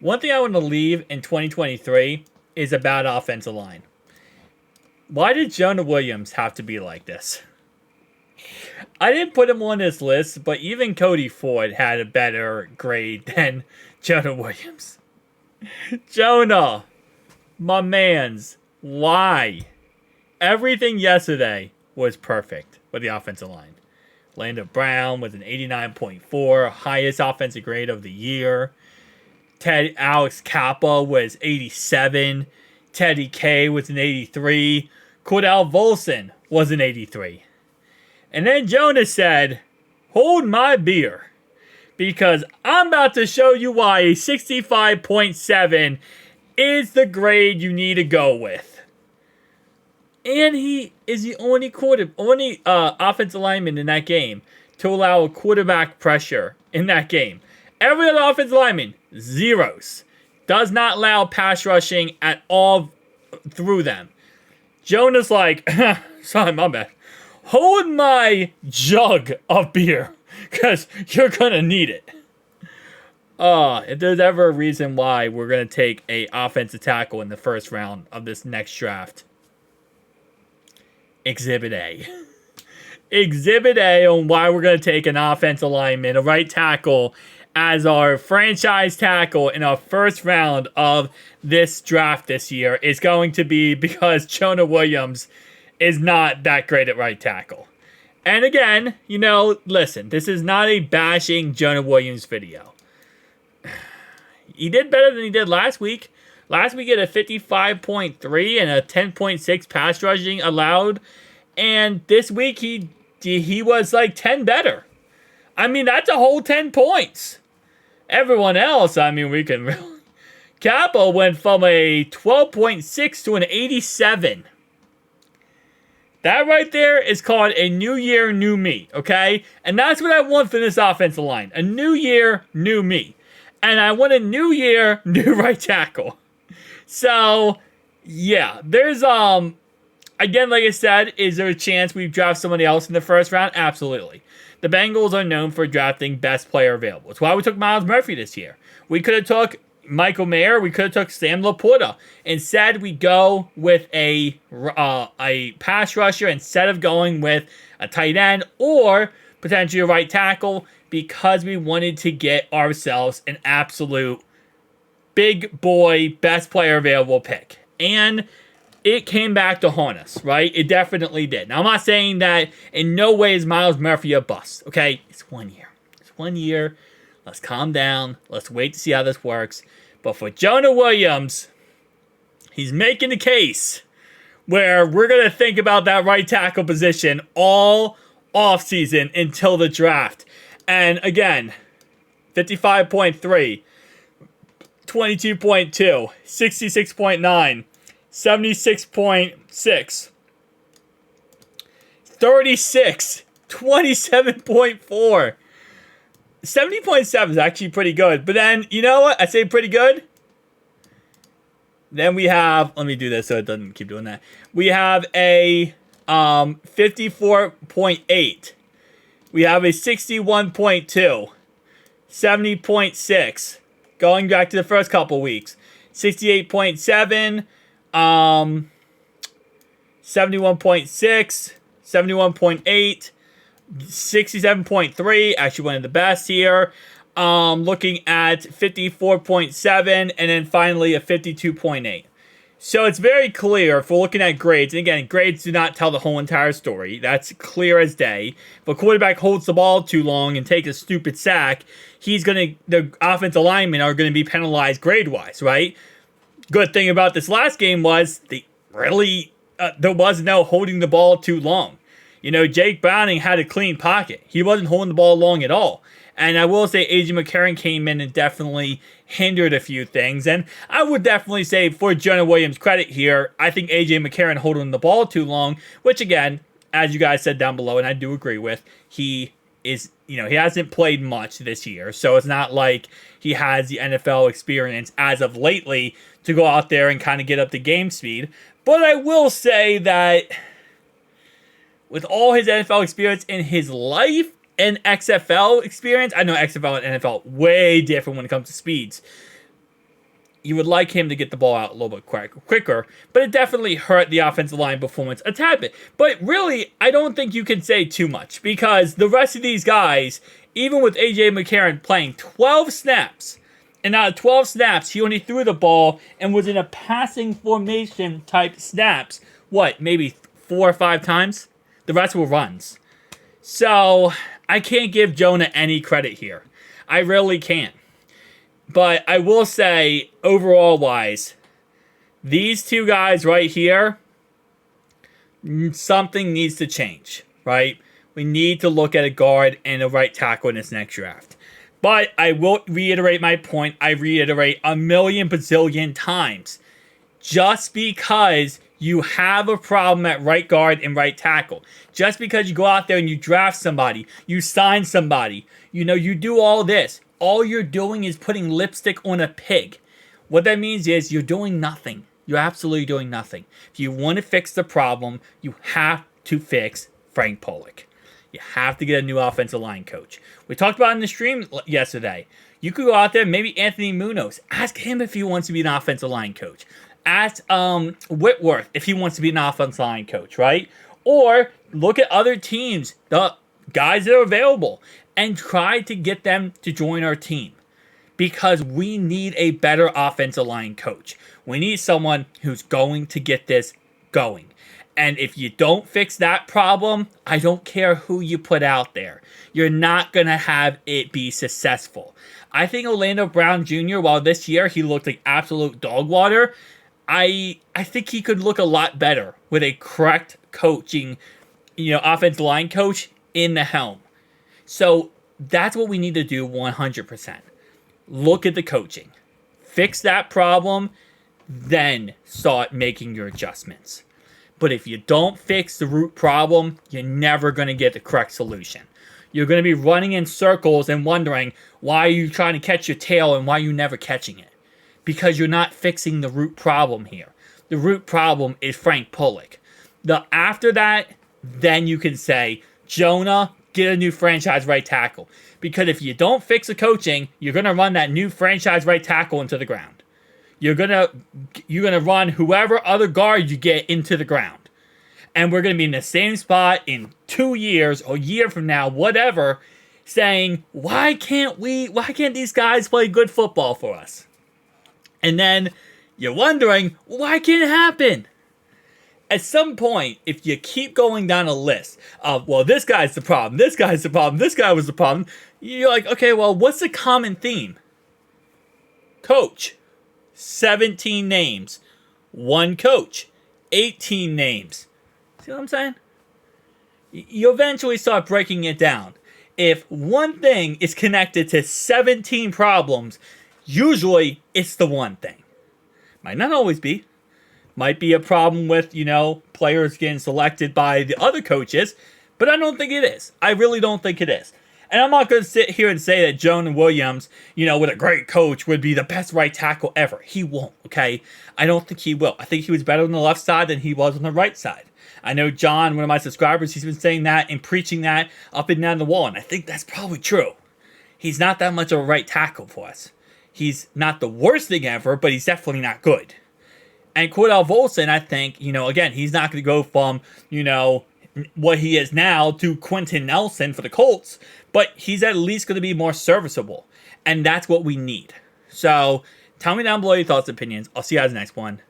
One thing I want to leave in 2023 is a bad offensive line. Why did Jonah Williams have to be like this? I didn't put him on this list, but even Cody Ford had a better grade than Jonah Williams. Jonah, my mans, why? Everything yesterday was perfect with the offensive line. Lando Brown with an 89.4, highest offensive grade of the year. Alex Kappa was 87. Teddy K was an 83. Cordell Volson was an 83. And then Jonah said, hold my beer, because I'm about to show you why a 65.7 is the grade you need to go with. And he is the only offensive lineman in that game to allow a quarterback pressure in that game. Every other offensive lineman, zeros. Does not allow pass rushing at all through them. Jonah's like, sorry, my bad. Hold my jug of beer, because you're going to need it. If there's ever a reason why we're going to take a offensive tackle in the first round of this next draft, Exhibit A. Exhibit A on why we're going to take an offensive lineman, a right tackle, as our franchise tackle in our first round of this draft this year is going to be because Jonah Williams is not that great at right tackle. And again, listen, this is not a bashing Jonah Williams video. He did better than he did last week. Last week he had a 55.3 and a 10.6 pass rushing allowed. And this week he was like 10 better. I mean, that's a whole 10 points. Everyone else, we can really... Kappa went from a 12.6 to an 87. That right there is called a new year, new me, okay? And that's what I want for this offensive line. A new year, new me. And I want a new year, new right tackle. So, yeah. There's, again, like I said, is there a chance we draft somebody else in the first round? Absolutely. The Bengals are known for drafting best player available. That's why we took Myles Murphy this year. We could have took Michael Mayer. We could have took Sam Laporta. Instead, we go with a pass rusher instead of going with a tight end or potentially a right tackle, because we wanted to get ourselves an absolute big boy, best player available pick. And it came back to haunt us, right? It definitely did. Now, I'm not saying that in no way is Myles Murphy a bust, okay? It's 1 year. It's 1 year. Let's calm down. Let's wait to see how this works. But for Jonah Williams, he's making the case where we're going to think about that right tackle position all offseason until the draft. And again, 55.3, 22.2, 66.9, 76.6, 36, 27.4. 70.7 is actually pretty good. But then, you know what? I say pretty good. Then we have, let me do this so it doesn't keep doing that. We have a 54.8. We have a 61.2. 70.6. Going back to the first couple weeks. 68.7. 71.6. 71.8. 67.3, actually one of the best here. Looking at 54.7, and then finally a 52.8. So it's very clear if we're looking at grades. And again, grades do not tell the whole entire story. That's clear as day. If a quarterback holds the ball too long and takes a stupid sack, the offensive linemen are going to be penalized grade-wise, right? Good thing about this last game was there was no holding the ball too long. Jake Browning had a clean pocket. He wasn't holding the ball long at all. And I will say A.J. McCarron came in and definitely hindered a few things. And I would definitely say, for Jonah Williams' credit here, I think A.J. McCarron holding the ball too long, which again, as you guys said down below, and I do agree with, he hasn't played much this year. So it's not like he has the NFL experience as of lately to go out there and kind of get up to game speed. But I will say that with all his NFL experience in his life and XFL experience, I know XFL and NFL are way different when it comes to speeds. You would like him to get the ball out a little bit quicker, but it definitely hurt the offensive line performance a tad bit. But really, I don't think you can say too much because the rest of these guys, even with A.J. McCarron playing 12 snaps, and out of 12 snaps, he only threw the ball and was in a passing formation type snaps, maybe 4 or 5 times? The rest were runs. So, I can't give Jonah any credit here. I really can't. But I will say, overall wise, these two guys right here, something needs to change, right? We need to look at a guard and a right tackle in this next draft. But I will reiterate my point. I reiterate a million bazillion times. Just because you have a problem at right guard and right tackle, just because you go out there and you draft somebody, you sign somebody, you do all this, all you're doing is putting lipstick on a pig. What that means is you're doing nothing. You're absolutely doing nothing. If you want to fix the problem, you have to fix Frank Pollock. You have to get a new offensive line coach. We talked about it in the stream yesterday. You could go out there, maybe Anthony Munoz. Ask him if he wants to be an offensive line coach. Ask Whitworth if he wants to be an offensive line coach, right? Or look at other teams, the guys that are available, and try to get them to join our team. Because we need a better offensive line coach. We need someone who's going to get this going. And if you don't fix that problem, I don't care who you put out there. You're not going to have it be successful. I think Orlando Brown Jr., while this year he looked like absolute dog water, I think he could look a lot better with a correct coaching, offensive line coach in the helm. So that's what we need to do 100%. Look at the coaching. Fix that problem, then start making your adjustments. But if you don't fix the root problem, you're never going to get the correct solution. You're going to be running in circles and wondering why are you trying to catch your tail and why are you never catching it. Because you're not fixing the root problem here. The root problem is Frank Pollock. After that, then you can say, Jonah, get a new franchise right tackle. Because if you don't fix the coaching, you're going to run that new franchise right tackle into the ground. You're gonna run whoever other guard you get into the ground. And we're going to be in the same spot in 2 years or a year from now, whatever, saying, why can't these guys play good football for us? And then you're wondering, why can't it happen? At some point, if you keep going down a list of, well, this guy's the problem, this guy's the problem, this guy was the problem, you're like, okay, well, what's the common theme? Coach. 17 names. One coach. 18 names. See what I'm saying? You eventually start breaking it down. If one thing is connected to 17 problems, usually it's the one thing. Might not always be. Might be a problem with, players getting selected by the other coaches, but I don't think it is. I really don't think it is. And I'm not going to sit here and say that Jonah Williams, with a great coach, would be the best right tackle ever. He won't, okay? I don't think he will. I think he was better on the left side than he was on the right side. I know John, one of my subscribers, he's been saying that and preaching that up and down the wall, and I think that's probably true. He's not that much of a right tackle for us. He's not the worst thing ever, but he's definitely not good. And Cordell Volson, I think, again, he's not going to go from, what he is now to Quentin Nelson for the Colts, but he's at least going to be more serviceable. And that's what we need. So tell me down below your thoughts and opinions. I'll see you guys in the next one.